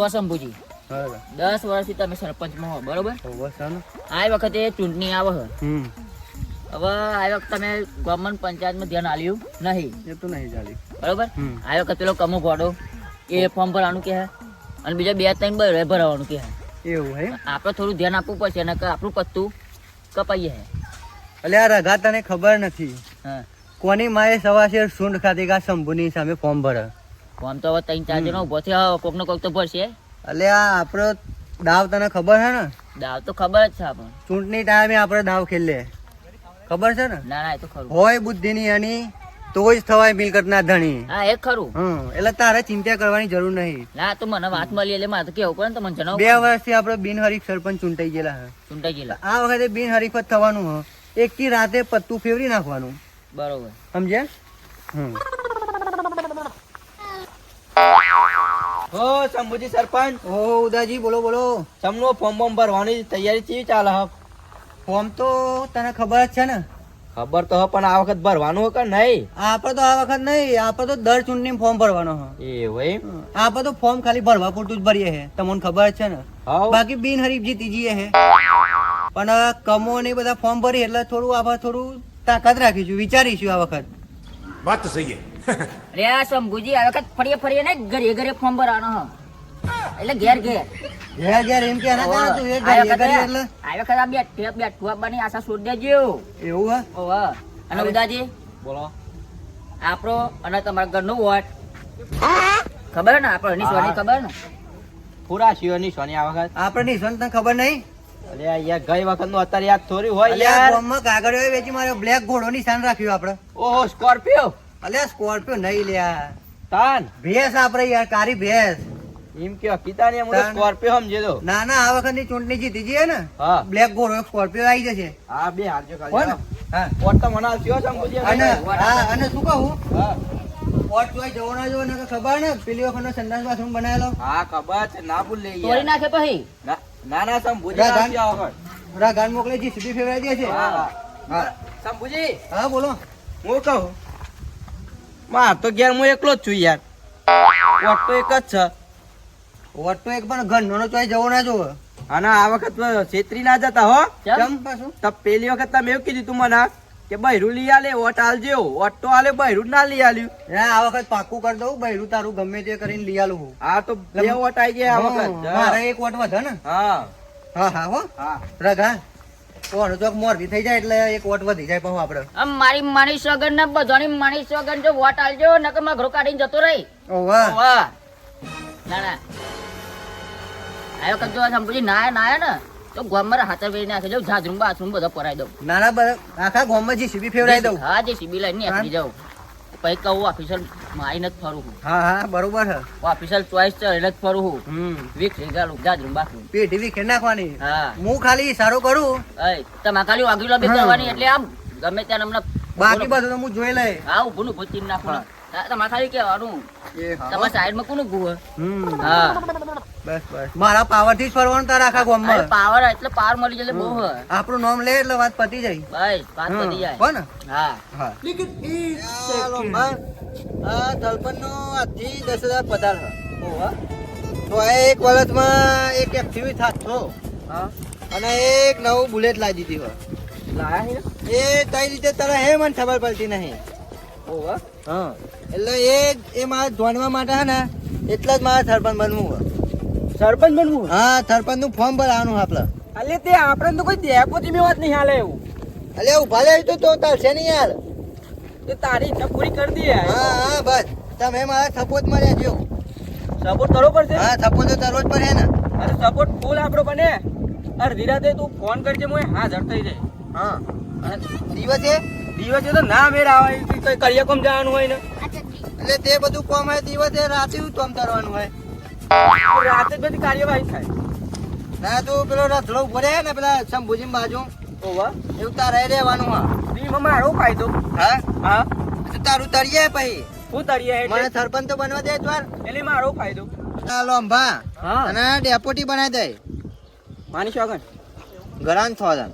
જો શંભુજી 10 વર્ષથી તમે સરપંચમાં હો બરોબર આ વખતે ચૂંટણી આવે છે હવે આ વખતે તમે ગવર્મેન્ટ પંચાયતમાં ધ્યાન આલ્યું નહીં એ તો નહીં ચાલી બરોબર આ વખતે પેલો કમો ગોડો એ ફોર્મ ભરવાનું કે અને બીજા 2-3 ભરવાનું કે એવું હે આપણે થોડું ધ્યાન આપવું પડશે ને આપણું પત્તું કપાઈએ હે એટલે આ રઘા તને ખબર નથી હા કોની માએ સવાશેર સૂંઢ ખાધી કે આ શંભુની સામે ફોર્મ ભરે ફોર્મ તો હવે 3-4 જણો ઉભો થયો કોક નો કોક તો ભરશે એટલે આ આપણો દાવ તને ખબર છે ને દાવ તો ખબર જ છે આપણને ચૂંટણી ટાઈમે આપણે દાવ ખેલે ખબર છે ને ના ના એ તો ખરું હોય બુદ્ધિની એની તો જ થવાય મિલકતના ધણી હા એ ખરું એટલે તારે ચિંતા કરવાની જરૂર નહીં ના તો મને વાત મળી એટલે મારે તો કેવું પડે ને તો મને જણાવો 2 વર્ષથી આપણે બિનહરીફ સરપંચ ચૂંટાઈ ગયેલા હે ચૂંટાઈ ગયેલા આ વખતે બિનહરીફ જ થવાનું હ એક થી રાતે પત્તું ફેરવી નાખવાનું બરોબર સમજ્યા હો શંભુજી સરપંચ ઓ ઉદાજી બોલો બોલો તમનો ફોર્મ બોર્મ ભરવાની તૈયારી કેવી ચાલે હ ફોર્મ તો તને ખબર જ છે ને ખબર તો હ પણ આ વખત ભરવાનું હે કે નહીં આપણે તો આ વખત નહીં આપણે તો દર ચૂંટણી ફોર્મ ભરવાનો હ એ ભાઈ આપણે તો ફોર્મ ખાલી ભરવા પૂરતું જ ભરીએ હે તમને ખબર જ છે ને હાઉ બાકી બિનહરીફ જીતી જઈએ હે પણ કમો ને બધા ફોર્મ ભરી એટલે થોડું આપણે થોડું તાકાત રાખીશું વિચારીશું આ વખત વાત તો સહી અરે આ શંભુજી આ વખત ફરીએ ને ઘરે ઘરે ફોર્મ ભરવાનો હ એટલે ઘેર ઘેર એમ કે ના તું એ આ ઘરે ઘરે એટલે આ વખત આ બેઠું આપવાની આશા છોડ દેજો એવું હે ઓવા અને ઉદાજી બોલો આપણો અને તમારા ઘરનો વોટ ખબર ને આપણો નિશાની ખબર ને પૂરા શિવની સોની આ વખત આપણે નિશાન તને ખબર નહીં અરે યાર ગઈ વખત નું અત્યારે યાદ થોડી હોય અલ્યા યાર ગામમાં કાગળિયો વેચી મારે બ્લેક ઘોડો નિશાન રાખ્યું આપણે ઓહો સ્કોર્પિયો અલ્યા સ્કોર્પિયો નહીં લ્યા તાન ભેંસ આપણે યાર કારી ભેંસ એમ કે કિતાની મને તાન. સ્કોર્પિયો સમજે તો ના ના આ વખતની ચૂંટણી જીતી જઈએ ને હા બ્લેક ઘોડો સ્કોર્પિયો આવી જશે હા બે હારજો હો ખાલી ને હા વોટ તો મને આવશે હો શંભુજી અને હા અને શું કહું હા પોટ જોઈ જવો ના જવો ને ખબર ને પેલી વખતનો સંડાસ બાથરૂમ બનાવેલો હા ખબર છે ના ભૂલ લે તોડી નાખે પછી ના ના શંભુજી રાધા. આવશે આ વખત ઓરા ગાન મોકલે જી સીધી ફેવરાઈ દે છે હા હા શંભુજી હા બોલો હું કહું માર તો ઘેર હું એકલો જ છું યાર વોટ તો એક જ છે વોટ તો એક પણ ઘરનો નો ચોઈ જવો ના જોવો અને આ વખત તો છેતરી ના જતા હો કેમ પાછું તો પેલી વખત તમે એવું કીધું તું મને કે બૈરું લઈ આલે વોટ આલજો વોટ તો આલે બૈરું ના લઈ આલ્યું આ વખત પાક્કું કરી દઉં બૈરું તારું ગમે તે કરીને લઈ આલું હું આ તો બે વોટ આવી ગયા આ વખત મારે એક વોટ વધે ને હા હા હા હો હા રગા કોણ ચોક મોરબી થઈ જાય એટલે એક વોટ વધી જાય પાછું આપણે આમ મારી સોગન ને બધાની મારી સોગન જો વોટ આલજો નકર માં ઘરો કાઢીને જતો રહી ઓ વાહ વાહ ના ના આ વખત જો શંભુજી નાયા ને તો ગામમાં હાથર વેરી નાખે જો ઝાઝરું બાથરૂમ બધો પરાઈ દઉં નાના આખા ગામમાં જીસીબી ફેવરાઈ દઉં હા જે સીબી લઈને નીકળી જાઉં પછી કહું ઓફિસર મારીને જ ફરું હું હા હા બરોબર છે ઓફિસર ચોઈસ છે એટલે જ ફરું હું વીક રેગાલું ઝાઝરું બાથરૂમ પેઢી વીખેર નાખવાની હા હું ખાલી સારું કરું તમારે ખાલી વાગી લોબી કરવાની એટલે આમ ગમે ત્યાં અમને બાકી બધું તો હું જોઈ લઈ હા ઊભું નું ભૂચી નાખું તમારે ખાલી કહેવાનું એ હા તમારા સાઈડમાં કોનું ગુહ હમ હા બસ બસ મારા પાવર થી જ ફરવાનું તારા આખા ગામમાં પાવર એટલે પાવર મળી જાય બહુ હે આપણું નામ લે એટલે વાત પતી જાય બસ વાત પતી જાય હો ને હા હા ચાલો બસ આ તલપણનો આજથી 10,000 પધાર છે તો આ એક વર્ષમાં એક એક્ટિવી થાતો હા અને એક નવું બુલેટ લાવી દીધી હોય લાયા એ કઈ રીતે તને હે મને ખબર પડતી નહીં ઓહો હા એટલે એ મારા જોડવા માટે હે ને એટલે જ મારે સરપંચ બનવું હોય સરપંચ બનવું હા સરપંચ નું ફોર્મ ભરવાનું આપણે અલે તે આપણે તો કોઈ દેપોતી મેં વાત નહીં હાલે એવું અલે ઉભા લે તો ચાલશે નહીં યાર તે તારી ઈચ્છા પૂરી કરી દે હા હા બસ તમે મારા સપોર્ટ માં રહેજો સપોર્ટ કરવો પડશે હા સપોર્ટ તો કરવો જ પડે ને અરે સપોર્ટ ફૂલ આપણો બને અડધી રાતે તું ફોન કરજે હું હાજર થઈ જાય હા અને દિવસે દિવસે તો ના મેળ આવે કઈ કરિયા કોમ જવાનું હોય ને એટલે તે બધું કોમ હોય દિવસે રાતે કામ કરવાનું હોય રાતે જ બધી કાર્યવાહી થાય ના તું પેલો રથડો ઉભો રહે ને પેલા શંભુજી બાજુ ઓવા એવું તારે રહેવાનું હા દીમાં મારો ફાયદો હા હા તો તારું તરીએ પછી હું તરીએ મને એટલે સરપંચ તો બનવા દે તું એટલે મારો ફાયદો ચાલો અંભા હા અને ડેપોટી બનાવી દે માની શકન ઘરાન થોડા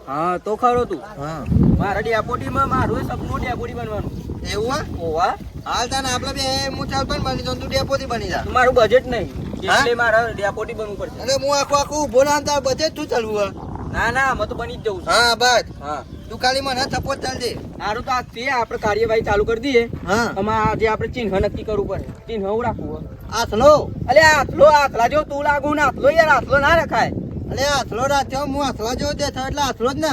હા તો ખરો તું હા મારા ડેપોટીમાં મારું સપનું ડેપોટી બનવાનું એવું હા ઓવા હાલ તને આપણે બે હું સરપંચ બની તો તું ડેપોટી બની જા મારું બજેટ નહીં એટલે મારે ડેપોટી બનવું પડશે. અરે હું આખું ઊભો ના તાર બધે જ તું ચાલવું ના ના અમે તો બની જ જવું છે. હા બસ હા તું ખાલી મને સપોર્ટ ચાલ દે. સારું તો આજથી આપણે કાર્યવાહી ચાલુ કરી દઈએ. હા આમાં જે આપણે ચિહ્ન નક્કી કરવું પડે. ચિહ્ન હું રાખવું? આથલો અલે આથલા જો તું લાગુ ને આથલો યાર આથલો ના રખાય. અરે આથલો રાખ્યો હું આથલા જેવો દેખાવ એટલે આથલો જ ને.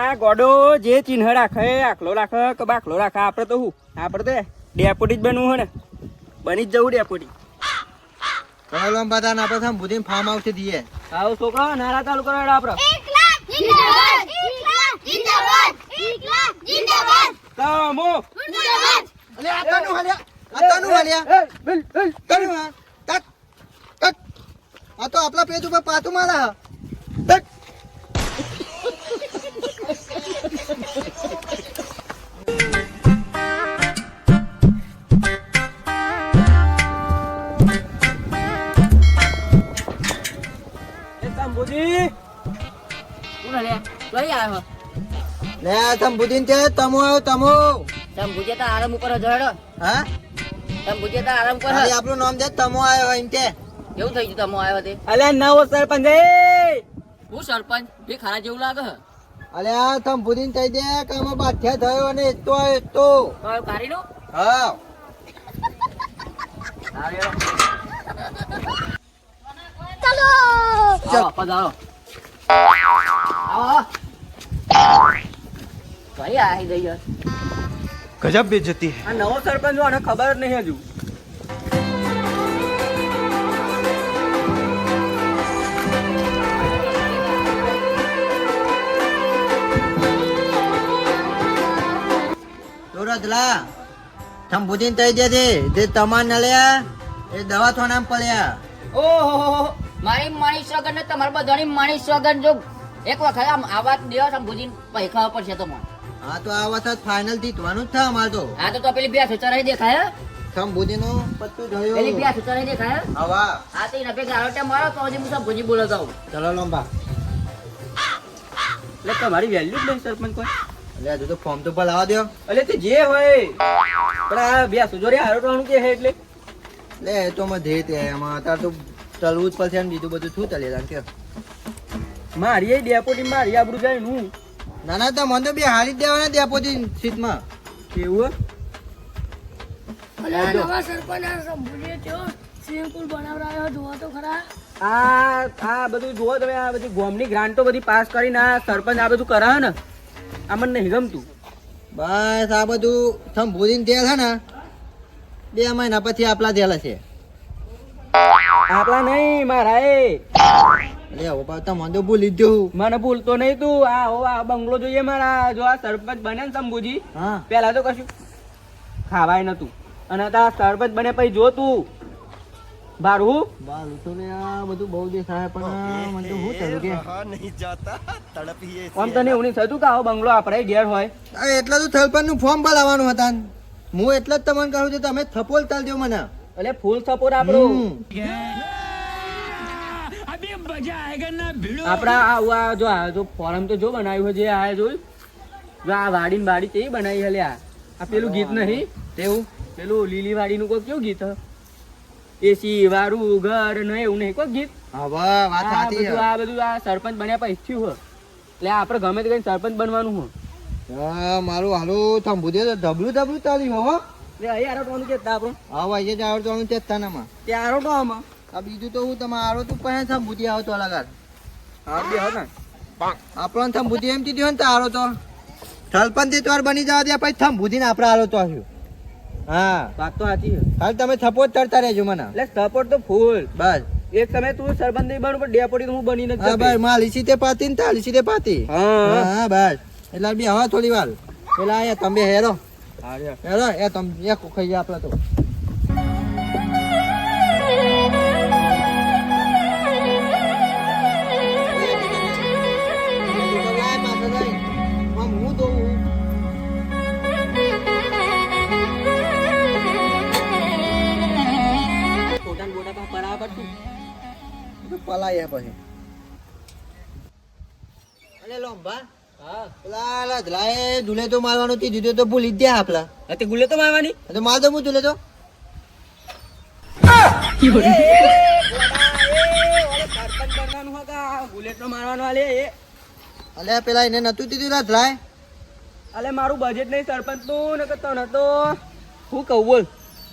આ ગોડો જે ચિહ્ન રાખે આખલો રાખે કે બાખલો રાખે આપણે તો આપણે તો ડેપોટી જ બનવું હોય ને બની જ જવું ડેપોટી. ચલો બધા આપણે સંબુધી ફાર્મ હાઉસ દઈએ. આવો છોકરો નારા ચાલુ કરો આપણે. તમો અલે આતાનું હાલ્યા તનું હા તક તક આ તો આપણા પેજ ઉપર પાતું મારા તક. સંબોધી કોણ લે કઈ આવ્યો લે સંબુધીન તે તમો આવ્યો તમો. તમ ભુજે તો આરામ ઉપર જડો હા તમ ભુજે તો આરામ ઉપર ખાલી આપણું નામ દે તમો આવ્યો એમ તે. કેવું થઈ ગયું તમો આવ્યો તે અલે નવો સરપંચ હું સરપંચ બે ખારા જેવું લાગે હે અલે આ સંબુધીન થઈ દે કે આમાં બાધ્યા થયો અને એ તો કારી નો હા ચાલો પધારો આવો કઈ આવી ગઈ યાર गजब बेइज्जती है. આ નવો સરપંચ આને ખબર જ નહીં હજુ. તો રજલા સંબુધીન થઈ દે છે જે તમાર નલ્યા એ દવા તો નામ પડ્યા. ઓહો મારી સોગન ને તમારા બધાની મારી સોગન જો એક વખત આમ આવાજ દેવા તમ ભુજી પૈ ખાવા પડશે તો મને. હા તો આ વખત ફાઇનલ જીતવાનું જ છે અમારે તો. આ તો પેલી બે સુચરાઈ દેખાય સંબુધીનો પત્તું પેલી બે થયું સુચરાઈ દેખાય હવા. આ તો એના ભેગા આરોટે મારો તો હજી હું સબ ભુજી બોલો જાઉં ચલો લંબા એટલે તમારી વેલ્યુ જ નહીં સરપંચ કોઈ. એટલે હજુ તો ફોર્મ તો ભરાવા દો. અલે તે જે હોય પણ આ બે સુજોરી હારોટવાનું કે હે એટલે લે એ તો માં ધે તે એમાં અત્યારે તો ચલવું જ પડશે ને બીજું બધું શું ચાલે કે. મારી ડેપોટી મારી આબરૂ જાય નું ના ના તો મને તો બે હારી જ દેવાના ડેપોટી સીટમાં. કેવું અલા નવા સરપંચ આ સંભુજીએ થયો સ્વિમિંગ પુલ બનાવરાયો જોવા તો ખરા. આ બધું જુઓ તમે આ બધી ગોમની ગ્રાન્ટો બધી પાસ કરીને આ સરપંચ આ બધું કરાવે ને આ મને નહીં ગમતું. બસ આ બધું સંભોધીને તેલ છે ને 2 મહિના પછી આપલા તેલ છે. આપણા નહીં મારા અરે હવે પાછું તમને તો ભૂલી જ જવું. મને ભૂલતો નહીં તું. આ બંગલો જોઈએ મારા. જો આ સરપંચ બને ને શંભુજી હા પેલા તો કશું ખાવાય નતું અને આ સરપંચ બને પછી જો તું બારું બાલું તો ને આ બધું બહુ દેખાય પણ મને તો શું થયું કે આમ તને એવું નહીં થતું કે આવો બંગલો આપણે ઘેર હોય. એટલે તો થલપણનું ફોર્મ ભરાવાનું હતા ને. હું એટલે જ તમને કહું છું તમે થપોલ ચાલ દો મને. એટલે ફૂલ સપોર્ટ આપણો આપડા આ જો ફોરમ તો જો બનાવ્યું છે જે આ જોયું જો આ વાડી ને બાડી કેવી બનાવી હલે આ પેલું ગીત નહીં તેવું પેલું લીલી વાડી નું કોઈ કેવું ગીત એસી વાળું ઘર ને એવું નહીં કોઈ ગીત. હા વાત આ સાચી બધું આ બધું આ સરપંચ બન્યા પછી થયું હોય એટલે આપણે ગમે તે કઈ સરપંચ બનવાનું હોય. હા મારું હાલું થંભુદે તો ધબલું ચાલ્યું હો. એટલે અહીં આરોટવાનું કે આપણું હા ભાઈ જ આવડતું તે તાનામાં. ત્યાં આરોટો આમાં આ બીજું તો હું તમે આરો તું પહેલા થંભુદી આવતો લગાડ. હા બે હતા આપણને થંભુદી એમ કીધું ને તો આરો તો થલપંથી તોર બની જવા દે પછી થંભુદી ને આપણે આરો તો આવ્યું. હા વાત તો સાચી છે. હાલ તમે સપોર્ટ કરતા રહેજો મને. એટલે સપોર્ટ તો ફૂલ. બસ એક સમય તું સરપંચ નહીં બનું પણ ડેપોટી તો હું બની નથી હા બસ માં લીસી તે પાતી ને તા લીસી તે પાતી. હા હા બસ એટલે બી હવા થોડી વાર પેલા અહીંયા તમે હેરો હેરો એ તમે એક ખાઈ જાય આપણે તો. પલાયા પછી અરે લોંબા પેલા ધલાએ દુલે તો મારવાનું થી દીધો તો ભૂલી જ ગયા આપલા. તે ગુલે તો મારવાની તો માર દો હું દુલે તો બુલેટનો મારવાનો આલે એ અલ્યા પેલા એને નતું દીધું ના ધ્રાય અલે મારું બજેટ નહીં સરપંચ નું ને તો નતો હું કહું બોલ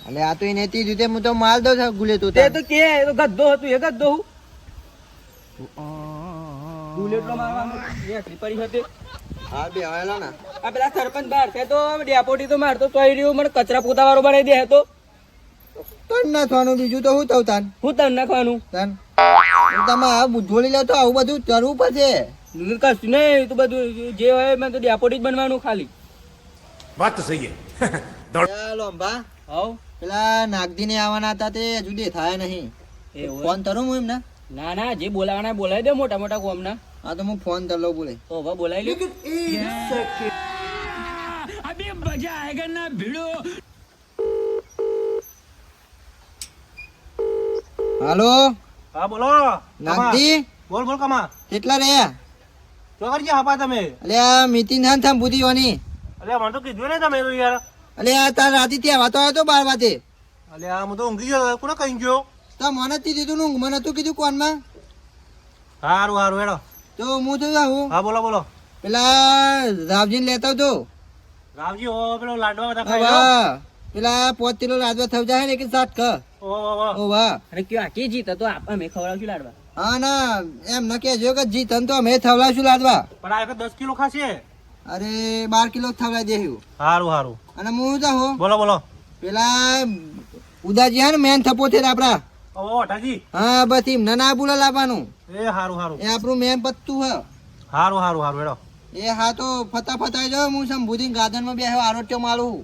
અલ્યા આ તો એને દીધું તે હું તો માલ દઉં છું ગુલે તો તે તો કે એ તો ગદ્દો હતું એ ગદ્દો હું બુલેટનો મારવાનો એ પડી હતી હા બે આવેલા ને આ પેલા સરપંચ બહાર છે તો ડેપોટી તો મારતો તોય રહ્યું મને કચરા પોતા વાળો બનાવી દે તો તન નાખવાનું બીજું તો હું થયું તાન હું તને નાખવાનું તાન તમે આ જોડી લો તો આવું બધું કરવું પડશે કશું નહીં તું બધું જે હોય મેં તો ડેપોટી જ બનવાનું ખાલી बात तो सही है ચાલો અંબા હવ પેલા નાગદી ને આવવાના હતા તે હજુ દેખાયા નહીં એવું ફોન કરું હું એમને ના ના જે બોલાવાના બોલાવી દે મોટા મોટા કોમના હા તો હું ફોન કરી લઉં બોલે તો હવે બોલાવી લે હાલો હા બોલો નાગદી બોલ બોલ કમા કેટલા રહ્યા તો કરજે હપા તમે અલ્યા મીટિંગ થાય ને થામ બુધી વાની અલ્યા મને તો કીધું ને તમે તો યાર અલ્યા તાર રાતે ત્યાં વાતો આવ્યો તો 12 વાગે અલ્યા હું તો ઊંઘી ગયો કોને કહી ગયો તો મને જ દીધું નું મને તું કીધું કોનમાં હારું હારું હેડો તો હું તો જાઉં હા બોલો બોલો પેલા રાવજીને લેતા આવતો રાવજી ઓ પેલો લાડવા બધા ખાઈ લો વાહ પેલા 5 કિલો લાદવા થવ જાય ને કે 7 ક ઓ વાહ અરે કયો આકી જીત તો અમે ખવડાવશું લાડવા હા ના એમ ન કહેજો કે જીતન તો અમે થવલાશું લાદવા પણ આ 10 કિલો ખાશે અરે 12 કિલો થવલાઈ દેહ્યું હારું હારું અને હું જાઉં બોલો બોલો પેલા ઉદાજી હા ને મેન થપો છે આપડા ઓ અટાજી હા બસ એમને ના બોલા લાવવાનું એ હારું હારું એ આપણું મેન પત્તું હ હારું હારું હારું હેડો એ હા તો ફટાફટ જાવ હું સંબુધી ગાર્ડન માં બેહ્યો આરોટ્ય મારું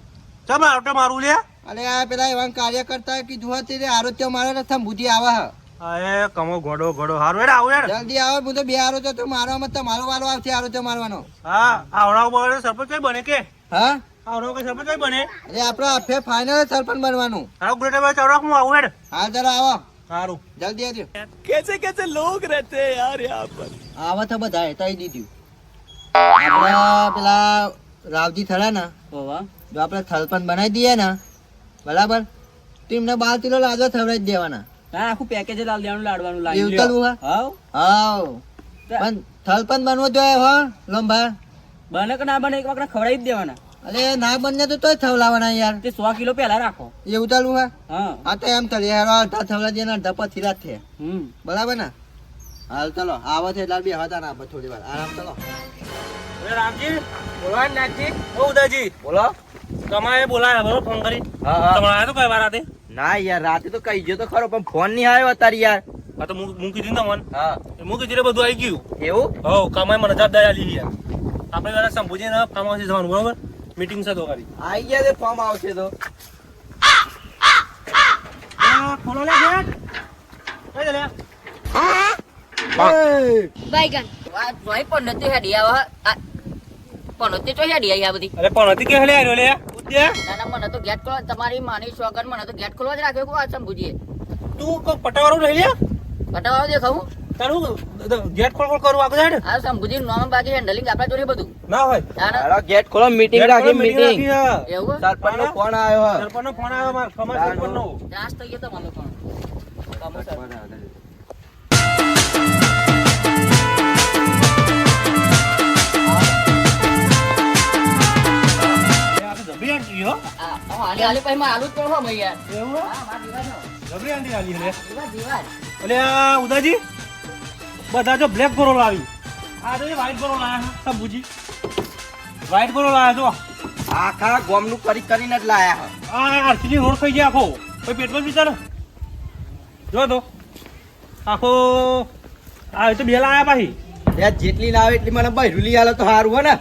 ચમ આટો મારું લે અરે આ પેલા એવા કાર્ય કરતા કીધું હતી આરોટ્ય મારે ને સંબુધી આવે હ એ કમો ઘોડો ઘોડો હારું હેડ આવું હેડ જલ્દી આવો હું તો બે આરોટ્ય તો મારવામાં તમારો વારો આવશે આરોટ્ય મારવાનો હા આવડાવ બોલે સરપંચ કઈ બને કે હા આવડાવ કઈ સરપંચ કઈ બને અરે આપડે આફે ફાઇનલ સરપંચ બનવાનું હારું ગુલેટા ભાઈ ચવડા હું આવું હેડ હા જરા આવો હારું જલ્દી આવજો कैसे कैसे लोग रहते हैं यार यहाँ पर આવા તો બધા હેતાઈ દીધું આપડા પેલા રાવજી થયા ને ઓવા જો આપણે થલપન બનાવી દઈએ ને બરાબર તો એમને 12 કિલો લાદવા થવડાવી જ દેવાના ના આખું પેકેજ લાલ દેવાનું લાડવાનું એવું લાવી કરવું હાવ હાવ પણ થલપન બનવો જોઈએ હો લંબા બને કે ના બને એક વખત ખવડાવી જ દેવાના અરે ના બને તો તોય થવલાવાના યાર તે 100 કિલો પહેલા રાખો એવું ચાલુ હા હા હા તો એમ ચાલે યાર અડધા થવલા દે ને અડધા પછી રાત છે બરાબર ને હાલ ચલો આવો છે એટલે બે હતા ના થોડી વાર આરામ ચલો અરે રામજી બોલવા નાખજી ઓ ઉદયજી બોલો તમારે બોલાયા બરોબર ફોન કરી તમારે આયા તો કઈ વાર રાતે ના યાર રાતે તો કહી ગયો તો ખરો પણ ફોન નહીં આવ્યો અત્યારે યાર હા તો હું કીધું ને તમને હા હું કીધું બધું આવી ગયું એવું હો કમાઈ મને જવાબદારી આલી યાર આપણે જરા સંભુજીને ફાર્મ હાઉસે જવાનું બરોબર મીટિંગ છે તો કરી આવી ગયા તે ફોર્મ આવશે તો ખોલો લે ગેટ કઈ લે બાયગન વાત જોઈ પણ નથી હેડી આવે પણ નથી તો હેડી આવી આ બધી અરે પણ હતી કે હલે આવ્યો લે ઉદ્ય ના ના મને તો ગેટ ખોલવા તમારી માની શોગન મને તો ગેટ ખોલવા જ રાખ્યો કો આ સંભુજીએ તું કો પટાવાળું રહી લે પટાવા દેખાવું તારું ગેટ ખોલ ખોલ કરું આગળ હેડ આ સંભુજી નામ બાકી હેન્ડલિંગ આપડા જોડે બધું ના હોય તારા ગેટ ખોલો મીટિંગ રાખી મીટિંગ એવું સરપંચ નો ફોન આવ્યો હે સરપંચનો ફોન આવ્યો માર ખબર સરપંચનો ત્રાસ થઈ ગયો તમારો પણ જબરી આંટી હો હાલી હાલી પછી માં આલુ જ પડો ભાઈ યાર એવું હા માં દીવા જાઓ જબરી આંટી આલી હલે દીવા દીવા અલે આ ઉદાજી બધા જો બ્લેક ગોરો લાવી આ તો વ્હાઈટ ગોરો લાયા છે સંભુજી વ્હાઈટ ગોરો લાયા જો આખા ગોમનું કરી કરીને જ લાયા આ આરસીની રોડ ખાઈ ગયા આખો કોઈ પેટ્રોલ વિચાર જો તો આખો આ તો બે લાયા પાછી હે જેટલી લાવે એટલી મને બૈરુલી આલે તો સારું હે ને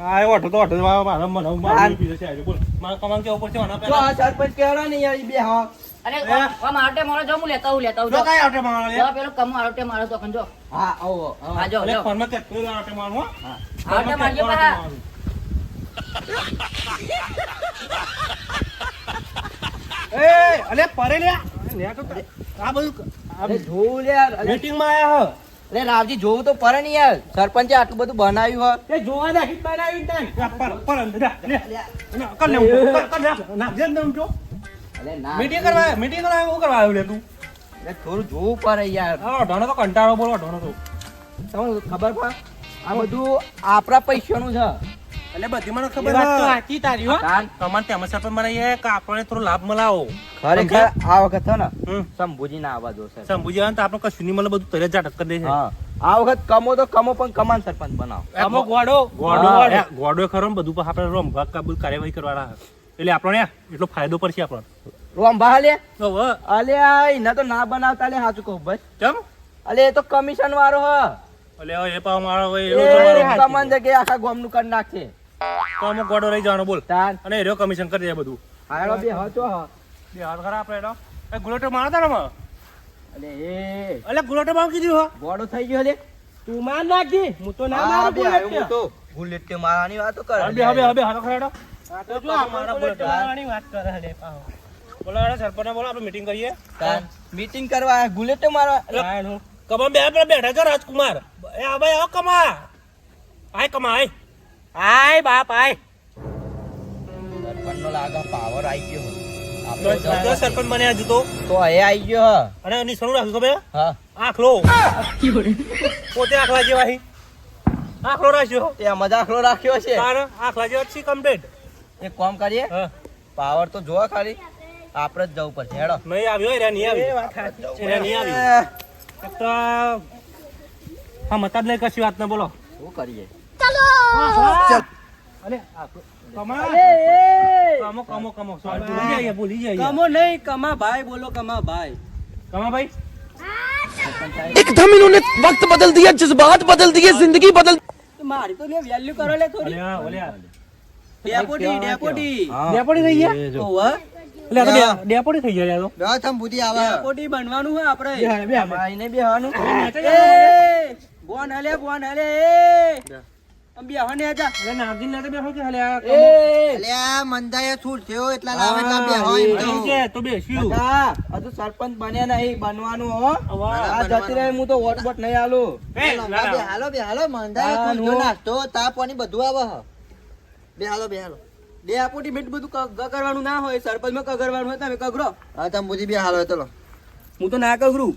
હા એ ઓઠો તો ઓઠો મારા મને પીધે છે બોલ મારા કમાન કે ઉપર છે મને તો આ સરપંચ કહેવાનો ને યાર ઈ બે હા અરે ઓ મારટે મારો જો હું લેતા હું જો કાઈ આવટે મારો લે જો પેલો કમ મારટે મારો તો કંજો હા આવો હા જો અલે જો ફોનમાં કે તું આવટે મારો હા આવટે મારજો પા એ અલે પરે લે લે તો આ બધું અરે જોવું લે યાર મીટિંગ માં આયા અરે રાવજી જોવું તો પડે ને યાર સરપંચે આટલું બધું બનાવ્યું હે એ જોવા દે હિટ બનાવી તન પર લે કર લે કર ના જેમ દઉં જો અરે ના મીટિંગ કરવા હું કરવા આવ્યો લે તું એટલે થોડું જોવું પડે યાર. હા અઢાનો તો કંટાળો બોલો અઢાનો તો તમને ખબર પા આ બધું આપણા પૈસાનું છે. એટલે બધી મને એ ખબર વાત તો છે. સાચી તારી હો. તાન તમારે તેમાં સરપંચ બનાવીએ કે આપણને થોડો લાભ મલાવો ખરેખર આ વખત છે ને હમ શંભુજી ના આવવા દો સર. શંભુજી આવે ને તો આપણે કશું નહીં મળે બધું તરત જાટક કરી દે છે હા આ વખત કમો તો કમો પણ કમાન સરપંચ બનાવો. અમુક ગોડો ગોડો ખરો ને બધું પણ આપણે રોમ ભાગ કાબુ કાર્યવાહી કરવાના છે. એટલે આપણને એટલો ફાયદો પડશે આપણને રોંભા લે તો હવે અલે આ એના તો ના બનાવતા લે સાચું કહું બસ. ચમ અલે એ તો કમિશન વાળો હ. એટલે હવે એ પાવ મારો હોય એનો તો મારો એ કમાન જગ્યાએ આખા ગામનું કરી નાખશે. તો અમુક ગોડો રહી જવાનો બોલ તાન અને એ રહ્યો કમિશન કરી દે બધું હાલો બે હતો હ. બે હાથ ખરા આપણે એનો એ ગુલેટો મારતા ને માં અલે એ એટલે ગુલેટો માર કીધું હો ગોડો થઈ ગયો લે. તું માર નાખી હું તો ના આ મારું બે bullet આવ્યો કે. હું તો બુલેટ કે મારવાની વાતો કરે. હવે હાથ ખરા હેડો આ તો જો આપણે bullet મારવાની વાત કરે લે પાહો. બોલો હેડો સરપંચને બોલો આપણે મીટિંગ કરીએ તાન મીટિંગ કરવા આયા, બુલેટ મારવા. લાયણું. કમા બે આપણે બેઠા છે રાજકુમાર એ આ ભાઈ આવો કમા આય કમા આય આય બાપ આય. સરપંચનો લાગે પાવર આવી ગયો હ. તો આપણે સરપંચ બન્યા હજુ તો તો એ આવી ગયો હ. અને નિશાનું રાખ્યું ખબર હા આખલો પોતે આખલા જેવા હી આખલો રાખ્યો તે મજાકલો રાખ્યો છે. તાર આખલા જેવા છે કમ્પ્લીટ એક કામ કરીએ હા પાવર તો જોવા ખાલી આપણે જ જવું પડશે હેડો. નહીં આવ્યો એરા નહીં આવી એ વાત સાચી. એરા નહીં આવી એક તો હા મતા જ નહીં કશી વાત ના બોલો શું કરીએ. અલે આખલો કમા એ, એ. કમો કમો કમો સોરી ભૂલી જઈએ કમો નહીં કમા ભાઈ બોલો કમા ભાઈ. કમા ભાઈ एकदम इन्होंने वक्त बदल दिया जज्बात बदल दिए जिंदगी बदल મારી તો લે વેલ્યુ કરો લે થોડી. ઓલે ડેપોટી ડેપોટી. ડેપોડી થઈ ગયા ઓવા એટલે આ તો ડેપોડી થઈ ગયા યાર બે થંભુતી આવે. ડેપોટી બનવાનું હે આપણે. આઈને બેહવાનું. એ બોન હલે એ આમ બેહવા ને આજા. એટલે નાગજીન લેતે બેઠો કે હલે આ એ અલ્યા મંદાએ છૂટ થયો એટલા લાવે એટલા બેહો એમ તો. એવું છે તો બેસ્યું કાકા, હજુ સરપંચ બન્યા નહીં બનવાનું હો. આ જતી રહે હું તો વોટ બોટ નહીં આલું. એ લાલા. હાલો બે હાલો મંદાએ હા, છૂટ થયો, નો. નાસ્તો તાપ પાણી બધું આવે હ. બે હાલો બે હાલો. ડેપોટી મેટ બધું કગરવાનું ના હોય સરપંચ માં કગરવાનું હોય તમે કગરો. હા તમે બુધી બે હાલો ચલો. હું તો ના કગરું.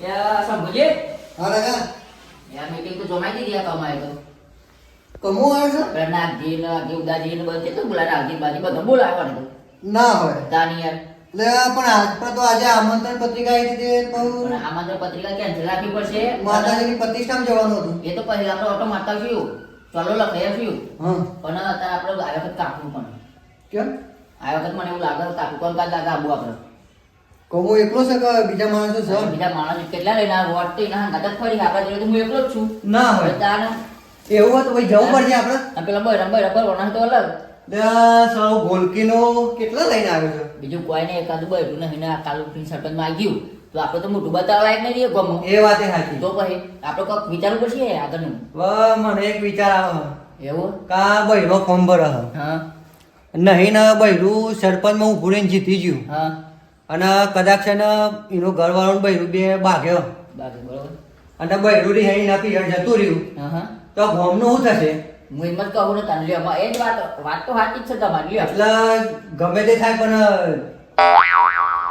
યા શંભુજી, હા કાકા યા meeting તો જમાઈ દીધી આ કમાય તો. કમો આવે છે પેલા નાગજી ને આગી ઉદાજી ને બધે કેટલું બોલાય, નાગજી ને બાજી બધા બોલાવવાનું તો. ના હોય તાની યાર. એટલે પણ આજ તો આજે આમંત્રણ પત્રિકા આવી હતી પણ આમંત્રણ પત્રિકા કેન્સલ રાખવી પડશે. માતાજીની પ્રતિષ્ઠામાં જવાનું હતું. એ તો પછી આપણે ઓટો મારતા છીએ. ચાલો લખાઈ છીએ. હા પણ અત્યારે આપણે આ વખત કાપવું પણ. કેમ આ વખત મને એવું લાગે કાપવું કોણ કાઢ લાગે આબુ આપણે. કમો એકલો છે કે બીજા માણસો છે બીજા માણસ કેટલા લઈને આવે? વોટ તો એના હાથે જ ફરી આપણા જોડે તો હું એકલો જ છું. ના હોય તાને એવું હોય તો ભાઈ જવું પડશે આપણે. આ પેલા બરાબર વણાય તો અલગ. સાવ ગોલકીનો કેટલા લઈને આવ્યો છે. બીજું કોઈ નહીં, એકાદું બૈરું નહીં ને આ કાલું સરપંચમાં આવી ગયું તો આપણે તો મોટું બતાવવા એક નહીં રહીએ ગમો. એ વાત એ સાચી. તો પછી આપણે કોઈક વિચારવું પડશે આગળનું. વાહ, મને એક વિચાર આવે એવું? કા બૈરો ફોર્મ ભરે હા નહીં ને બૈરું સરપંચમાં હું ભૂલીને જીતી ગયું હા અને કદાચ છે ને એનો ઘરવાળો બૈરું બે ભાગ્યો બાકી બરોબર. અને બૈરું રી હઈ ના પિયર જતું રહ્યું હા હા તો ગોમનું શું થશે. હું એમ જ કહું ને તને લ્યો એ જ વાત તો સાચી જ છે તમારી લ્યો. એટલે ગમે તે થાય પણ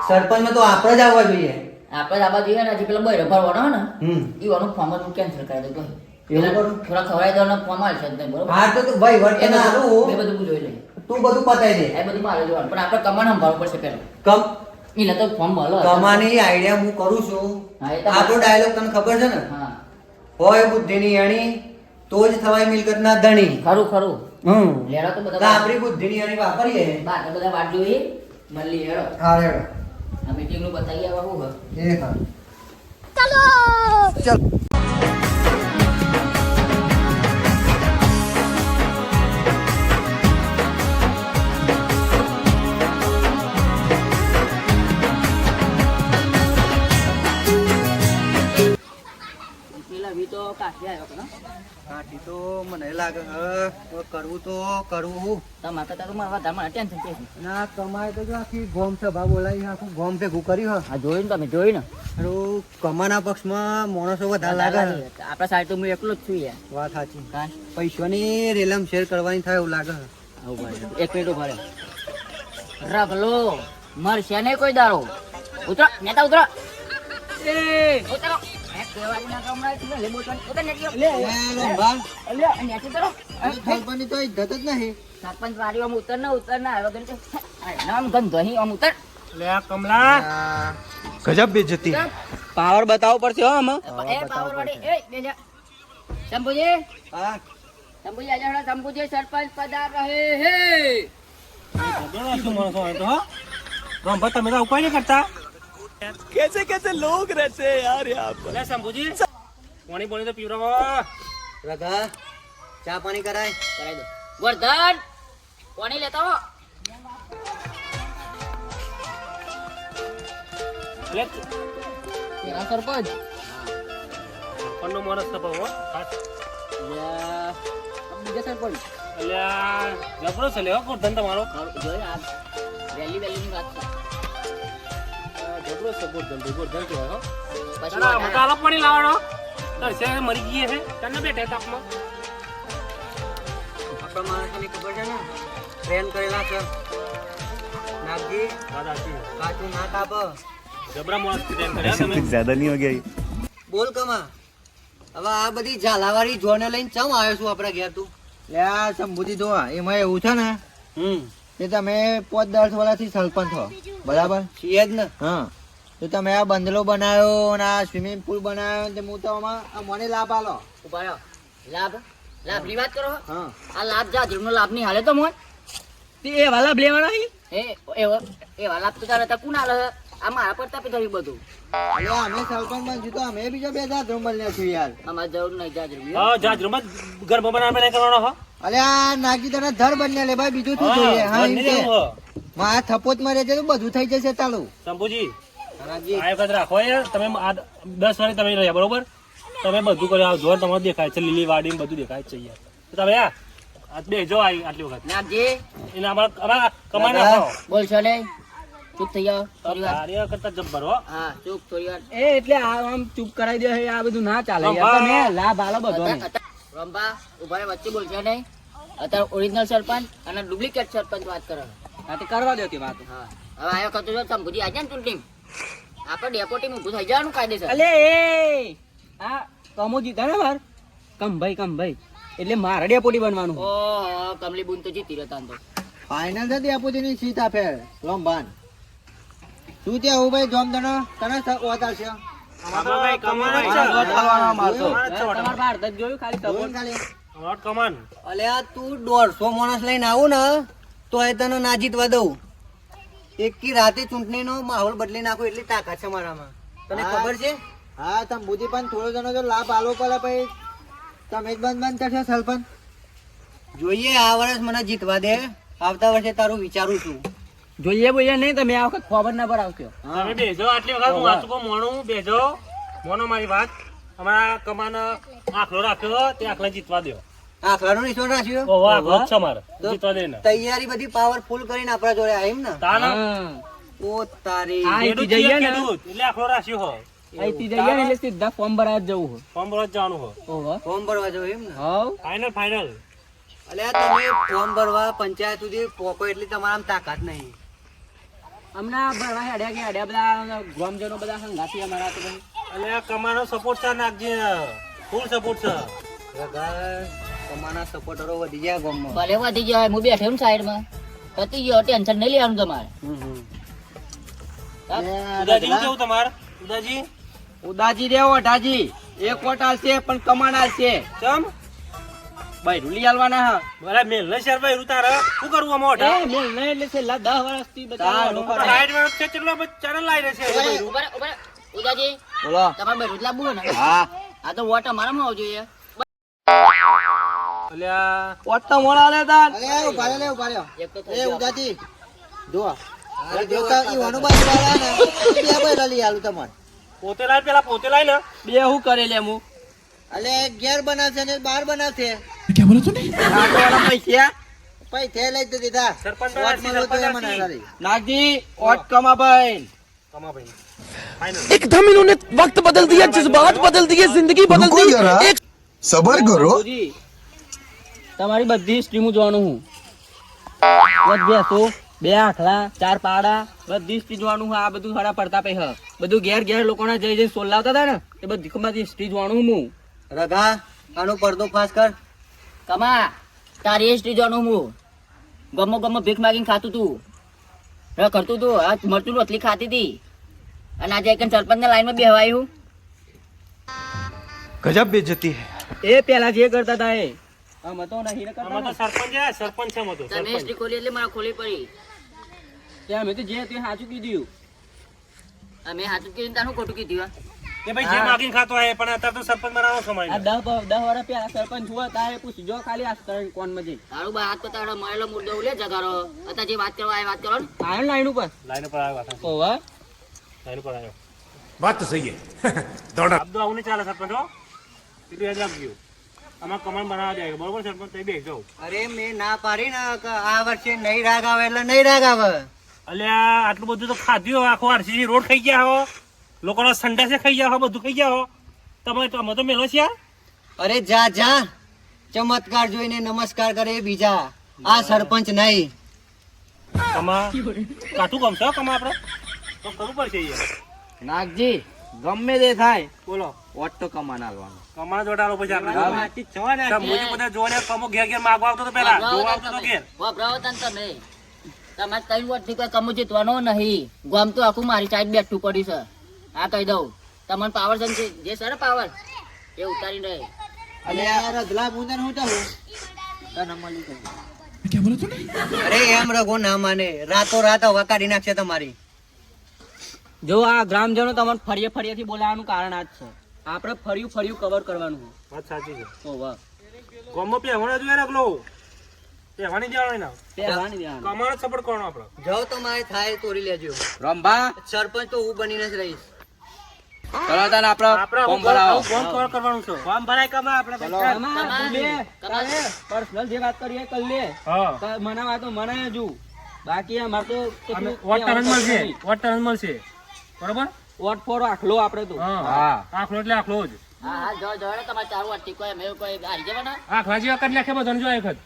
સરપંચમાં તો આપણે જ આવવા જોઈએ. આપણે આ બાજુ ને હજી પેલા બૈરો ભરવાનો હે ને હમ ઈવાનું ફોર્મ જ હું કેન્સલ કરી દઉં પછી. એવું પેલા કરું? થોડા ખવડાવી દેવાના ફોર્મ આવશે જ નહીં બરોબર. હા તો તું ભાઈ વર્તે ના એ આલું બધું હું જોઈ લઈ. તું બધું પતાઈ દે. એ બધું મારે જોવાનું પણ આપણે કમાન સંભાળવું પડશે પેલા. કમ એટલે તો ફોર્મ મળે. કમાની આઈડિયા હું કરું છું. હા, એ તો આપણો ડાયલોગ તને ખબર છે ને, હા હોય બુદ્ધિની એણી તો જ થવાય મિલકતના ધણી. ખરું ખરું. લેડો તો એટલે બધા આપણી બુદ્ધિની એણી વાપરીએ. બાર તો બધા વાટ જોઈએ મળી હેડો. હા રેડો. આ મીટિંગ નું બતાવી આવા શું એ હા પેલા તો કાઢી આવ્યો કે ના? કાઠી તો મને લાગે હવે કરવું તો કરવું તમારે કરતા તો મારા વધારે ટેન્શન છે. ના કમાય તો જો આખી ગોમ સભા બોલાવી આખું ગોમ ભેગું કર્યું આ જોયું ને તમે જોયું ને હારું કમાના પક્ષમાં માણસો વધારે લાગે આપણા સાઈડ તો હું એકલો જ છું યાર. વાત સાચી કાંઈ પૈસાની રેલમ શેર કરવાની થાય એવું લાગે આવું ભાઈ એક મિનિટ ઉભા રહો. રગલો મરશે નહીં કોઈ દારો. ઉતરો નેતા ઉતરો. એ ઉતરો. એ કહેવાની ના કામ રાખ ને લે બોલવાની. ઉતર નેતી. લોંભા અલ્યા નેતી ઉતરો. થલપણની તો ઇજ્જત જ નહીં સરપંચ વાળી આમ ઉતર ને આવ્યો ગણ નામ ગંધો અહીં આમ ઉતર. લે આ કમલા गजब बेइज्जती પાવર બતાવવો પડશે હો આમાં. એ પાવર વાળી એ બેજા. શંભુજી હા શંભુજી આજે હમણાં શંભુજી સરપંચ પધાર રહે હે. શું માણસો હોય તો હો રંભા તમે તો ઉપાય નહીં કરતા कैसे कैसे लोग रहते हैं यार यहाँ पर લે શંભુજી પાણી તો પીવડાવો રઘા ચા પાણી કરાય કરાઈ દો. વર્ધન પાણી લેતા હો. લે તેરા સરપંચ પન્નો માણસ તો હો અલ્યા, બીજા સરપંચ અલ્યા જબરો છે લે હો ગોરધન તમારો જોઈ આ વેલી વાત છે. જબરો છે ગોરધન કે હો પછી ચાલો મકાલો પાણી લાવવાનો તરસે મરી ગઈ છે તને બેઠે તાપમાં આપણા માણસોને ખબર છે ને ટ્રેન કરેલા છે નાગજી દાદાજી કાચું ના કાપ જબરા માણસ ટ્રેન કર્યા તમે ज्यादा नहीं हो गया ये બોલ કમા હવે આ બધી ઝાલાવાળી જોને લઈને ચમ આવ્યો છું આપણા ઘેર તું લે આ સંબુજી દોવા એમાં એવું છે ને કે તમે 5-10 વર્ષથી સરપંચ છો બરાબર છીએ જ ને હા તો તમે આ બંગલો બનાવ્યો અને આ સ્વિમિંગ પુલ બનાવ્યો તે હું તો આમાં મને લાભ આલો ઉભા રહો. લાભની વાત કરો. હા આ લાભ જા જીવનો લાભ નહીં હાલે તો મોય. તે એવા લાભ લેવાના હી? એવા લાભ તો તારે તા કુના લે આ મારા પર તાપી થયું બધું. એટલે અમે સરપંચ બનશું તો અમે બીજા 2 જાત બન્યા છીએ યાર અમારે જરૂર નહીં જા જરૂર. હા જાજ રૂમ ઘર બનાવવા નહીં કરવાનો હો અલે આ નાગી તને ધર બન્યા લે ભાઈ બીજું શું જોઈએ હા એમ કે માં થપોત મરે છે તો બધું થઈ જશે ચાલુ શંભુજી નાગજી આ વખત રાખો યાર તમે આ 10 વર્ષ તમે રહ્યા બરોબર તમે બધું કર્યું જોર તમારે દેખાય છે લીલી વાડી બધું દેખાય છે યાર તો તમે આ બેજો આટલી વખત નાગજી એને અમારા કમાઈ નાખો બોલ છો ને ચૂપ થઈ જાઓ થોડી વાર. કાર્ય કરતા જબ્બર હો હા ચૂપ થોડી વાર. એ એટલે આમ ચૂપ કરાવી દે આ બધું ના ચાલે યાર. રંભા. તમે લાભ આલો બધો ને. રંભા ઉભા રહે, વચ્ચે બોલ છો નહીં. અત્યારે ઓરિજિનલ સરપંચ અને ડુપ્લિકેટ સરપંચ વાત કરો. હા તે કરવા દો તે વાત. હા હવે આયો કતો જો શંભુજી આજે ને ચૂંટણી આપણે ડેપોટી ઊભું થઈ જવાનું કાયદેસર. અલે એ આ કમો જીતા ને બાર કમભાઈ એટલે મારે ડેપોટી બનવાનું. ઓહો કમલી બુન તો જીતી રહેતા તો. ફાઇનલ થતી આપુજીની સીટ આપે લોંબાન શું ત્યાં આવું ભાઈ જોમ તને ઓતાર છે અમારા કમાન તમાર ભારત જ જોયું ખાલી જોયું સપોર્ટ. ખાલી અમારા કમાન અલ્યા તું 150 માણસ લઈને આવું ને તો એ તને ના જીતવા દઉં એકી રાતે ચૂંટણીનો માહોલ બદલી નાખું એટલી તાકાત છે મારામાં તને ખબર છે હા તમે બુદ્ધિ પણ થોડો ઘણો જો લાભ આલો પડે ભાઈ તમે જ બંધ કરશો સરપંચ જોઈએ આ વર્ષ મને જીતવા દે આવતા વર્ષે તારું વિચારું છું જોઈએ બોઈએ નહીં તમે આ વખત ખબર ના પર આવશો. તમે બેજો આટલી વખત હું વાંચું કહું મોણું બેજો મોનો મારી વાત અમારા કમાન આખલો રાખ્યો તે આખલા જીતવા દો આખલાનો નિશાન રાખ્યો ઓહો આખલો જ છે મારે જીતવા દે ને તૈયારી બધી પાવરફુલ કરીને આપણા જોડે આવી ને તાન હા. ઓ તારી આ ખેડૂત અહીંથી જઈએ ને ખેડૂત એટલે આખલો રાખ્યો હો અહીંથી જઈએ ને એટલે સીધા ફોર્મ ભરાવા જ જવું ફોર્મ ભરવા જ જવાનું હો ઓહો ફોર્મ ભરવા જવું એમ ને હવ ફાઇનલ અલ્યા તમે ફોર્મ ભરવા પંચાયત સુધી પોકો એટલી તમારામાં તાકાત નહીં હમણાં ભરવા હેડ્યા કે હેડ્યા બધા ગ્રામજનો બધા સંગાથી અમારા તો ભાઈ. અને આ કમાનો સપોર્ટ છે નાખજે ફૂલ સપોર્ટ છે તમારા સપોર્ટરો વધી ગયા ગામમાં ભલે વધી ગયો હોય, હું બેઠો ને સાઈડમાં પતી ગયો ટેન્શન નહીં લેવાનું તમારે. ઉદાજી કેવું તમારે ઉદાજી ઉદાજી દેવો અઢાજી એક વોટ આલશે પણ કમાન આલશે ચમ ભાઈ રૂલી આલવાના હા. બરાબર મેલ ને શેર ભાઈ ઉતારે શું કરવું આમાં એ ઓઢા મેલ નહીં એટલે છેલ્લા 10 વર્ષથી બધા તાર લોકો ઉપર સાઈડ માં છે કેટલો ચેનલ લાઈ રહે છે ઉભા રહો, ઉભા રહો. ઉદાજી બોલો તમારે બધું જ લાવવું હોય ને હા આ તો વોટ અમારામાં આવજો જોઈએ. અલ્યા વોટ તો મોડા લેતા અલે ઉભા લે ઉભા લે એક તો એ થઈ ગયો. ઉદાજી જો અરે દેવતા ઈ વાનું બાજુ વાળા ને બે ભાઈ લઈ આલું તમારે પોતે લાય પેલા પોતે લાય ને બે હું કરે લે હું અલે ઘેર બનાવશે ને બહાર બનાવશે क्या बोला तूने? પૈસા પૈસા લઈ તો દીધા સરપંચ વોટ મળ્યો તો એ મને હારી. નાગજી ઓટ કમાભાઈ કમાભાઈ ફાઇનલ एकदम इन्होंने वक्त बदल दिया जज्बात बदल दिए जिंदगी बदल दी एक સબર કરો બાપુજી, તમારી બધી સ્ટ્રીમો જોવાનું હું બેસો 2 આખલા 4 પાડા બધી સ્ટ્રી જોવાનું હું. આ બધું સારા પડતા પે બધું ઘેર ઘેર લોકોના જઈ જઈ સોલ લાવતા હતા ને એ બધી બધી સ્ટ્રી જોવાનું હું. રઘા આનો પડદો ફાસ કર. કમા તારી હિસ્ટ્રી જોવાનું હું ગમો ગમો ભીખ માગીને ખાતું તું કરતું તું આ મરચું રોટલી ખાતી હતી અને આજે એક સરપંચ ના લાઈન માં બેહવાયું. गजब बेइज्जती है. એ પેલા જે કરતા હતા એ આમ તો નહીં ને કરતા આમાં તો ને. સરપંચ છે મતો તમે હિસ્ટ્રી ખોલી એટલે મારા ખોલી પડી. તે અમે તો જે તે સાચું કીધું. અમે હાથું કીધું તારું ખોટું કીધું હા? કે ભાઈ જે માગીને ખાતો હોય પણ અત્યારે તો સરપંચ બનાવવાનો સમય આ નહીં. 10 વર્ષ પેલા સરપંચ હુआ તા એ પૂછજો ખાલી આ કોણ માં જઈ તારું બા હાથ પતાડો મળેલો મુર્દો ઉલે જગારો અત્યારે જે વાત કરવા એ વાત કરો ને. આયો લાઈન ઉપર લાઈન ઉપર આવ્યો પાછો. ઓવા લાઈન ઉપર આવ્યો बात तो सही है दौड़ा આપ તો આવું નહીં ચાલે સરપંચ હો એટલું યાદ રાખજો આમાં કમાન બનાવવા જાય બરોબર સરપંચ તઈ બેસી જાઓ. અરે મેં ના પાડી ને કે આ વર્ષે નહીં રાગ આવે એટલે નહીં રાગ આવે. અલ્યા આટલું બધું તો ખાધ્યું આખો આરસીસી રોડ ખાઈ ગયા હો લોકોના સંડાસે ખાઈ ગયા હો બધું ખાઈ ગયા હો તમે તો મેલો છે યાર. અરે જા જા ચમત્કાર જોઈને નમસ્કાર કરે એ બીજા આ સરપંચ નહીં. કમા કાઠું ગમશે હો કમા આપણે તો કરવું પડશે યાર. નાગજી ગમે તે થાય બોલો વોટ તો કમાન આલવાનો. કમા જોડાલો પછી આપણે વાતચીત છો ને મુજબ બધા જોને કમો ઘેર ઘેર માગવા આવતો તો પેલા જોવા આવતો તો ઘેર વાપરાવો તને તમે તમારે 3 વર્ષથી કોઈ કમુ જીતવાનો નહીં. ગામ તો આખું મારી સાઈડ બેઠું પડ્યું છે આ કહી દઉં તમને પાવર છે જે સર પાવર એ ઉતારી રહે. અલે આ રગલા મુંદર હું તો હું તને મળી ગયું. क्या बोला तूने? અરે એમ રઘો ના માને રાતો રાત હવા કાઢી નાખશે તમારી. જો આ ગ્રામજનો તમને ફરીએ ફરીએથી બોલાવવાનું કારણ આ જ છે. આપણે ફર્યું ફર્યું કવર કરવાનું છે. વાત સાચી છે ઓવા ગમો પહેવાનો જોઈએ રગલો પહેવાની જવાનું ના પહેરવાની દેવાનું. કમાનો સપોર્ટ કરવાનો આપણો. જો તો મારે થાય તોડી લેજો. રંભા સરપંચ તો હું બનીને જ રહીશ. ચલો તાન આપણે આપણે ફોર્મ ભરાવો. ફોર્મ કવર કરવાનું છે. ફોર્મ ભરાય કમા આપણે પર્સનલ જે વાત કરીએ કરી લે હા તો મને વાતો મને હજુ બાકી અમાર તો અને વોટ ટર્ન મળશે વોટ ટર્ન મળશે બરોબર વોટ ફોર આખલો આપણે તો હા આખલો એટલે આખલો જ હા હા જો જો તમારે ચારું વાટી કોઈ મેં કોઈ હારી જવાના આખલા જેવા કરી નાખે બધાને જો એક જ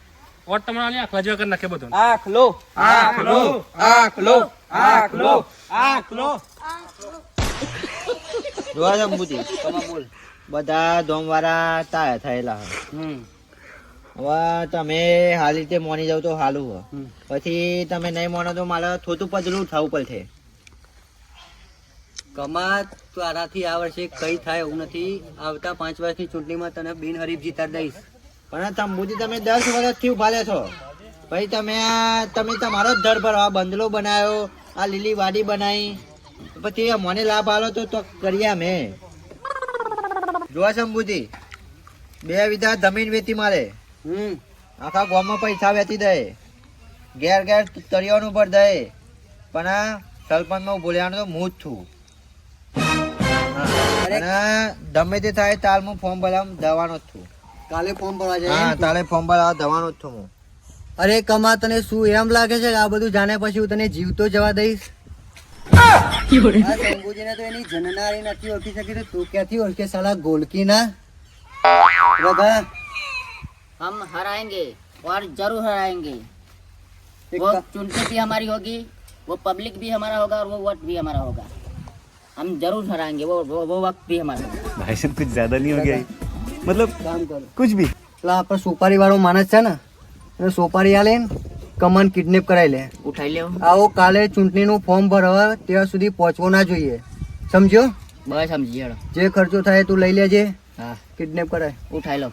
વોટ તમારે આખલા જેવા કરી નાખે બધાને આખલો આખલો આખલો આખલો આખલો જોવા છે બુદ્ધિ તમે બોલ. બધા ધોમવાળા તાયા થયેલા હોય. હવે તમે હાલી રીતે મોની જાવ તો હાલું હોય પછી તમે નહીં મોનો તો મારે થોતું પતલું થવું પડશે. કમા તારાથી આ વર્ષે કઈ થાય એવું નથી. આવતા 5 વર્ષની ચૂંટણીમાં તને બિનહરીફ જીતાડી દઈશ. પણ તંબુજી તમે 10 વર્ષથી ઉભા લે છો ભાઈ. તમે તમારો જ દર પર આ બંદલો બનાવ્યો આ લીલી વાડી બનાવી પછી મને લાભ આલો તો કરીએ અમે. જોવા શંભુજી 2 વીઘા જમીન વેચી મારે આખા ગામમાં પૈસા વેચી દે ઘેર ઘેર તળિયાનું પર દે પણ આ સરપંચમાં બોલ્યાનું તો હું જ છું. અને ગમે તે થાય તાલ હું ફોર્મ ભરવા જવાનો જ છું. કાલે ફોર્મ ભરવા જાય? હા કાલે ફોર્મ ભરવા જવાનો જ છું હું. અરે કમા તને શું એમ લાગે છે કે આ બધું જાણે પછી હું તને જીવતો જવા દઈશ? શંભુજીને તો એની જનનારી નથી ઓળખી શકી તો તું ક્યાંથી ઓળખે સાલા ગોલકી ના? हम हराएंगे और जरूर हराएंगे. वो चुनती भी हमारी होगी वो पब्लिक भी हमारा होगा और वो वोट भी हमारा होगा. हम जरूर हराएंगे वो वक्त भी हमारा होगा. भाई साहब कुछ ज्यादा नहीं हो गया मतलब કામ કરો कुछ भी પેલા આપણે સોપારી વાળો માણસ છે ને એને સોપારી આલે ને કમન કિડનેપ કરાવી લે. उठाई ले આવો કાલે ચૂંટણીનું ફોર્મ ભરવા ત્યાં સુધી પહોંચવો ના જોઈએ સમજ્યો? बस समझिए. જે ખર્ચો થાય તું લઈ લેજે. हाँ કિડનેપ કરાય. उठाई लो.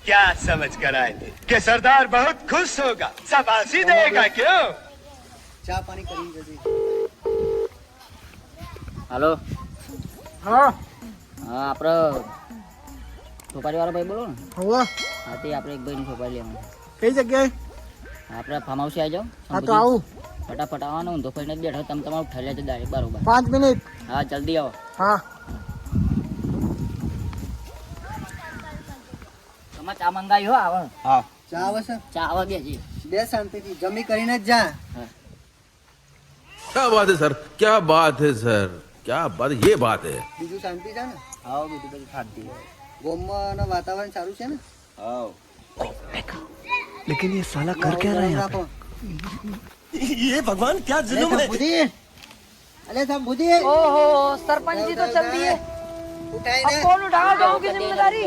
क्या समझ कर आए थे कि सरदार बहुत खुश होगा शाबाशी देगा क्यों ચા પાણી કરી જજે. हेलो હા हाँ આપણે છોકરી વાળો ભાઈ બોલો ને. હોવા હા તે આપણે એક ભાઈની છોકરી લેવાની. કઈ જગ્યાએ? આપણે ફાર્મ હાઉસે આવી જાઓ. હા તો આવું. ફટાફટ આવવાનું ઊંધો ફરીને જ બેઠો તમે તમારું ઠેલે છે ડાયરેક્ટ બરોબર. 5 મિનિટ. હા જલ્દી આવો. હા તમારે ચા મંગાવી હો આવે હા ચા આવે છે ચા આવે બે જી બે શાંતિથી જમી કરીને જ જા क्या बात है सर क्या बात है सर क्या बात ये बात है બીજું શાંતિ છે ને આવો બીજું બધું શાંતિ ગામમાં અને વાતાવરણ સારું છે ને આવો लेकिन ये साला कर क्या रहा है यहाँ રાખો ये भगवान क्या जुल्म है अरे शंभूजी ओहो सरपंच जी तो चल दिए उठाई अब कौन उठाओ गाँव की जिम्मेदारी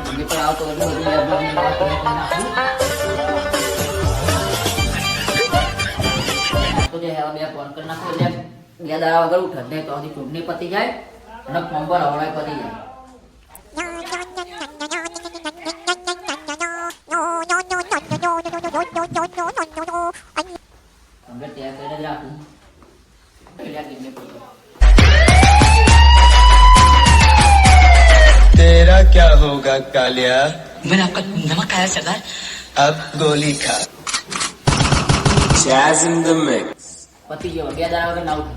જમી પર આવતો એટલે બધું લેબડોની વાત કરી નાખું. તો જે હવે બે ફોન કરી નાખો એટલે બે દાડા વગર ઉઠે નહીં તો હજી ચૂંટણી પતી જાય અને ફોર્મ પર હવડાય પતી જાય. તમને ત્યાં કરીને જ રાખું એટલે આ ગીરને પકડો. तेरा क्या होगा कालिया मैंने आपका नमक खाया सरदार। अब गोली खा Jazz in the mix. પતી ગયો બે દાડા વગર ના ઉઠે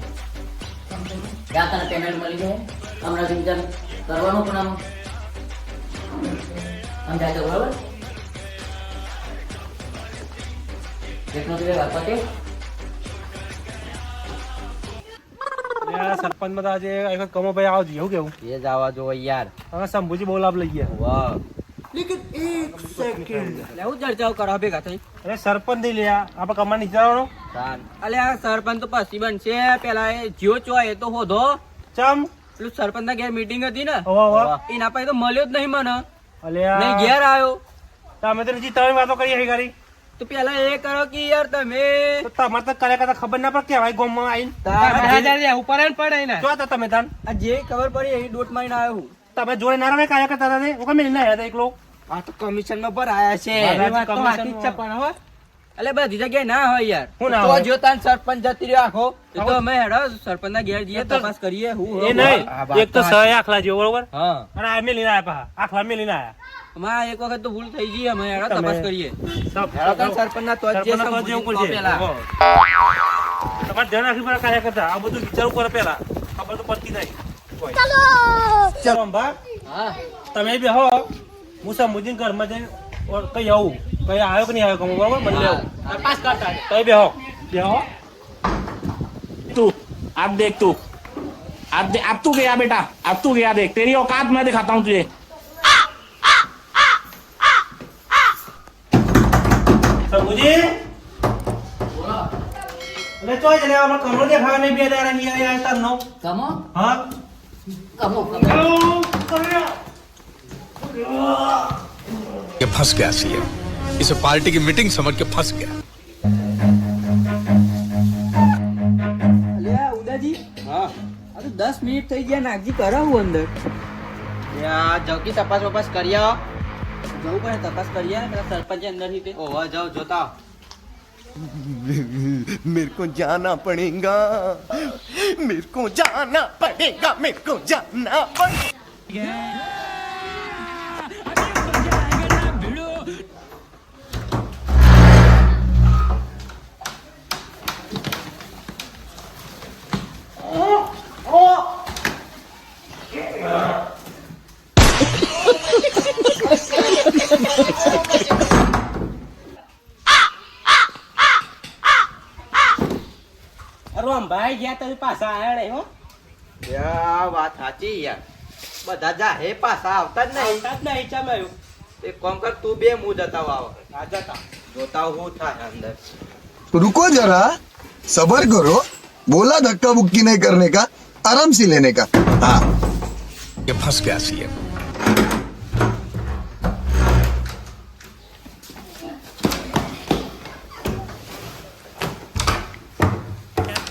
ત્યાં તને પેમેન્ટ મળી જાય હમણાં વિચાર કરવાનું પણ આમ સમજાય તો બરોબર એટલો તો વાત પતે સરપંચ માં આજે એક વખત કમોભાઈ આવજો એવું કેવું એ જ આવવા જો યાર હવે શંભુજી બહુ લાભ લઈ ગયા વાહ લેવું ચર્ચાઓ કરવા ભેગા થઈ અરે સરપંચ નહીં લ્યા આપણે કમાન નીચે આવવાનો અલે આ સરપંચ તો પછી બનશે પેલા એ જ્યો ચો એ તો હોધો ચમ પેલું સરપંચ ના ઘેર મીટિંગ હતી ને ઓવા એના પાસે તો મળ્યો જ નહીં મને અલ્યા નહીં ઘેર આવ્યો તમે તો હજી તમે વાતો કરી હઈ કરી તો પેલા એ કરો કે યાર તમે તો તમારે તો કરે કરતા ખબર ના પડે કેવાય ગામમાં આવીને ઉપર પડે ને જો હતા તમે તાન આ જે ખબર પડી એ ડોટ મારીને આવ્યો હું તમે જોડે ના રહે કાયા કરતા હતા તે હું મેં ના હતા એકલો આ તો કમિશન માં પર આયા છે મારા વાત તો commission સાચી જ છે પણ હો એટલે બધી જગ્યાએ ના હોય યાર હું ના તો હોય? જો તાન સરપંચ જતી રહ્યો આખો એ તો અમે હેડો સરપંચ ના ઘેર જઈએ તપાસ કરીએ હું એ નહીં એક તો સહી આખલા જેવો બરોબર હા અને આ મેલીને આયા પા આખલા મેલીને આયા માં એક વખત તો ભૂલ થઈ ગઈ અમે હેડો તમે- તપાસ કરીએ સબ હેડો તાન સરપંચ ના તો જ જે સરપંચના તો જ જેવું પડશે. પેલા ઓહો. તમારે ધ્યાન રાખવી પડે કાયા કરતા આ બધું વિચારવું પડે પેલા ખબર તો પડતી નહીં કોઈ. ચાલો અંબા હા તમે બેહો હું સમુદ્રી ઘરમાં જઈને કઈ આવું કઈ આવ્યો કે નહીં આવ્યો કહું બરોબર મને લેવું તપાસ કરતા કઈ બેહો બેહો तू अब देख तू अब तू गया बेटा अब तू गया देख तेरी औकात मैं दिखाता हूँ तुझे સમુજી બોલો એટલે ચોય જલે આપણે કમરો દેખાવા નહીં બે દાડા નહીં આયા તારનો કમો હા કમો ये फंस गया सीएम इसे पार्टी की मीटिंग समझ के फंस गया અલ્યા ઉદાજી હા આ તો 10 મિનિટ થઈ ગયા નાગજી કરાવું અંદર યા જવકી તપાસ વપાસ કરી આવો જવું પડે તપાસ કરીએ પેલા સરપંચ અંદર થી ઓવા જાવ જોતા मेरे को जाना पड़ेगा मेरे को जाना पड़ेगा मेरे को जाना पड़ेगा ભાઈ ગયા તો પાછા આયા નહીં હો યા વાત સાચી યાર બધા જા હે પાછા આવતા જ નહીં ચમાયું એક કામ કર તું બે મું જતા આવો આ જતા જોતા હું થાય અંદર रुको जरा सबर करो बोला धक्का बुक्की नहीं करने का आराम से लेने का हाँ ये फंस गया सीएम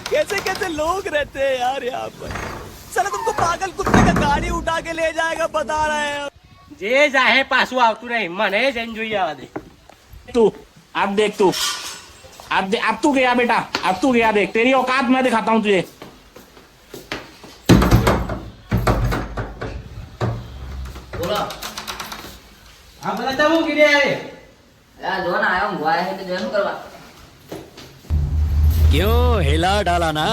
कैसे कैसे लोग रहते हैं यार यहाँ पर साला तुमको पागल कुत्ते का गाड़ी उठा के ले जाएगा बता रहे हैं જે જાહે પાછું આવતું નહીં મને જઈને જોઈ આવવા દે तू अब देख तू अब तू गया बेटा अब तू गया देख तेरी औकात मैं दिखाता हूँ तुझे બોલો આ બધા જવું કીધે આ જો ને આયો ઊંઘવા આવ્યા છે તો જોવાનું કરવા क्यों हिला डाला ना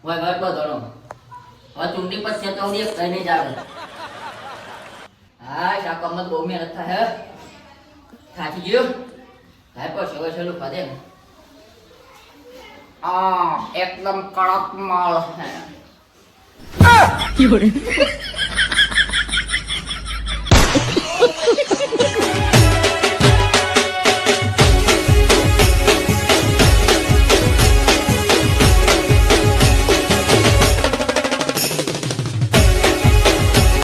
હવે ઘર પર ધરો હવે ચૂંટણી પર છે તો હું એક કઈ નહીં જાવે હા શાકમાં બહુ મહેનત થાય થાકી ગયો થાય પર સેવા છેલ્લું ખાધે ને એકદમ કડક માળ